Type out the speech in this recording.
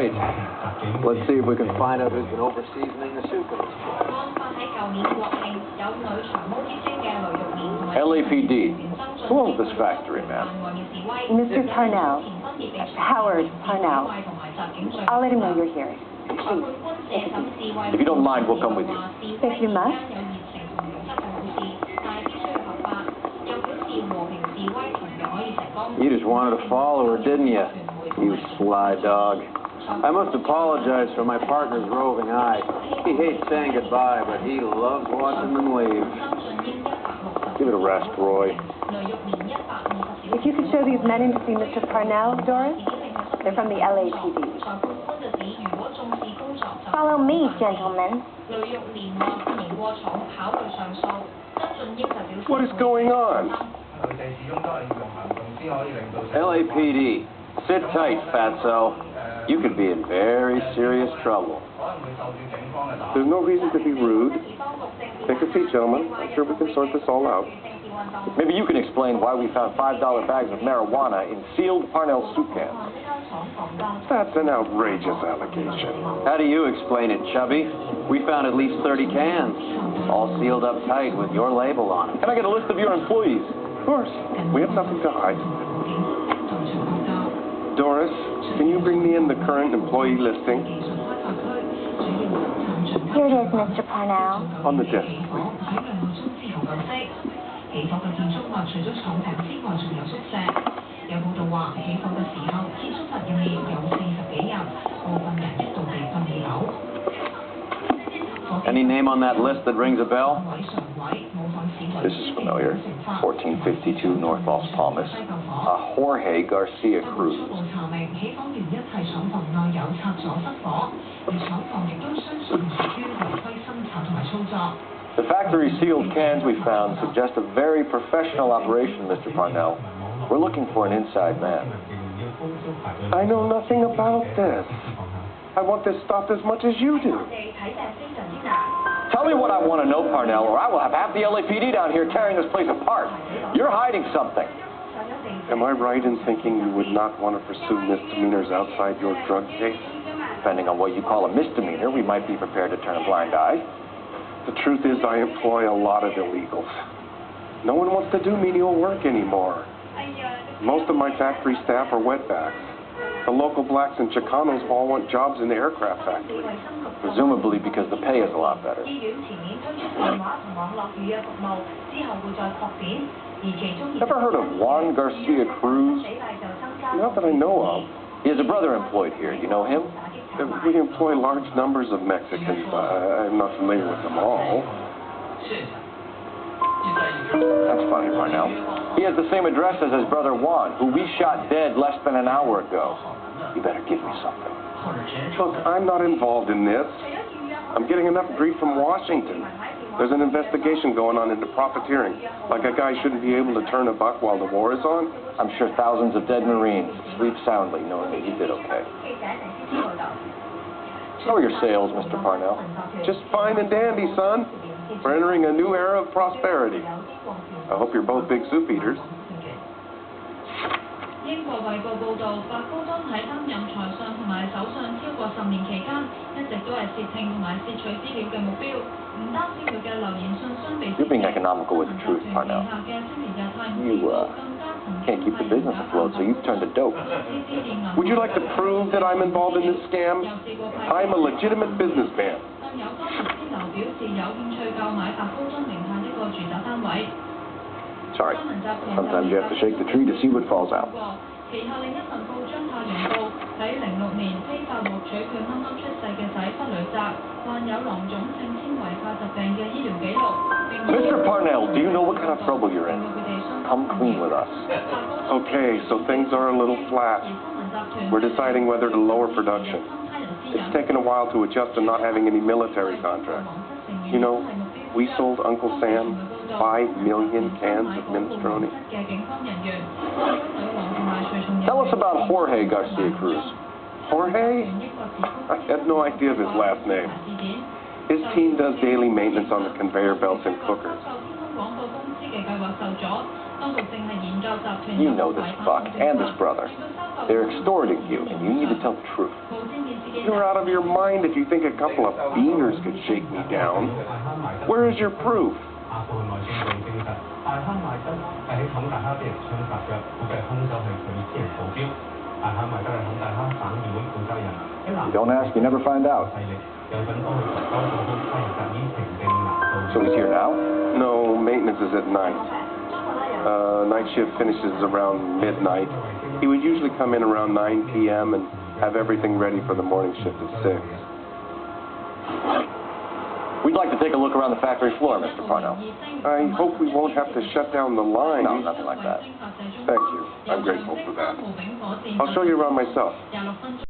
right. Let's see if we can find out who's been over-seasoning the soup in this place. LAPD. Who owns this factory, ma'am? Mr. Parnell. Howard Parnell. I'll let him know you're here. Please. If you don't mind, we'll come with you. If you must. You just wanted to follow her, didn't you? You sly dog. I must apologize for my partner's roving eye. He hates saying goodbye, but he loves watching them leave. Give it a rest, Roy. If you could show these men in to see Mr. Parnell, Doris. They're from the LAPD. Follow me, gentlemen. What is going on? LAPD. Sit tight, fatso. You could be in very serious trouble. There's no reason to be rude. Take a seat, gentlemen. I'm sure we can sort this all out. Maybe you can explain why we found $5 bags of marijuana in sealed Parnell soup cans. That's an outrageous allegation. How do you explain it, Chubby? We found at least 30 cans, all sealed up tight with your label on them. Can I get a list of your employees? Of course. We have nothing to hide. Doris, can you bring me in the current employee listing? Here it is, Mr. Parnell. On the desk, please. Any name on that list that rings a bell? This is familiar. 1452 North Los Palmas. Jorge Garcia Cruz. The factory sealed cans we found suggest a very professional operation, Mr. Parnell. We're looking for an inside man. I know nothing about this. I want this stopped as much as you do. Tell me what I want to know, Parnell, or I will have half the LAPD down here tearing this place apart. You're hiding something. Am I right in thinking you would not want to pursue misdemeanors outside your drug case? Depending on what you call a misdemeanor, we might be prepared to turn a blind eye. The truth is I employ a lot of illegals. No one wants to do menial work anymore. Most of my factory staff are wetbacks. The local blacks and Chicanos all want jobs in the aircraft factory. Presumably because the pay is a lot better. Ever heard of Juan Garcia Cruz? Not that I know of. He has a brother employed here. You know him? We employ large numbers of Mexicans. I'm not familiar with them all. That's funny, Parnell. He has the same address as his brother Juan, who we shot dead less than an hour ago. You better give me something. Look, I'm not involved in this. I'm getting enough grief from Washington. There's an investigation going on into profiteering. Like a guy shouldn't be able to turn a buck while the war is on. I'm sure thousands of dead Marines sleep soundly knowing that you did okay. How are your sales, Mr. Parnell? Just fine and dandy, son. We're entering a new era of prosperity. I hope you're both big soup eaters. 英國衛報報導，白高敦喺擔任財相同埋首相超過10年期間，一直都係竊聽同埋竊取資料嘅目標。唔單止佢嘅留言信箱被 You're being economical with the truth, Parnell. You can't keep the business afloat, so you've turned to dope. Would you like to prove that I'm involved in this scam? I'm a legitimate businessman. Sorry. Sometimes you have to shake the tree to see what falls out. 其下另一份報章《太陽報》喺06年非法獲取佢啱啱出世嘅仔弗雷澤患有囊腫性纖維化疾病嘅醫療記錄。Mr. Parnell, do you know what kind of trouble you're in? Come clean with us. Okay, so things are a little flat. We're deciding whether to lower production. It's taken a while to adjust to not having any military contracts. You know, we sold Uncle Sam 5 million cans of minestrone. Tell us about Jorge Garcia Cruz. Jorge? I had no idea of his last name. His team does daily maintenance on the conveyor belts and cookers. You know this fuck and this brother. They're extorting you, and you need to tell the truth. You're out of your mind if you think a couple of beaners could shake me down. Where is your proof? You don't ask, you never find out. So he's here now? No, maintenance is at night. Night shift finishes around midnight. He would usually come in around 9 p.m. and have everything ready for the morning shift at 6. We'd like to take a look around the factory floor, Mr. Parnell. I hope we won't have to shut down the line. No, nothing like that. Thank you. I'm grateful for that. I'll show you around myself.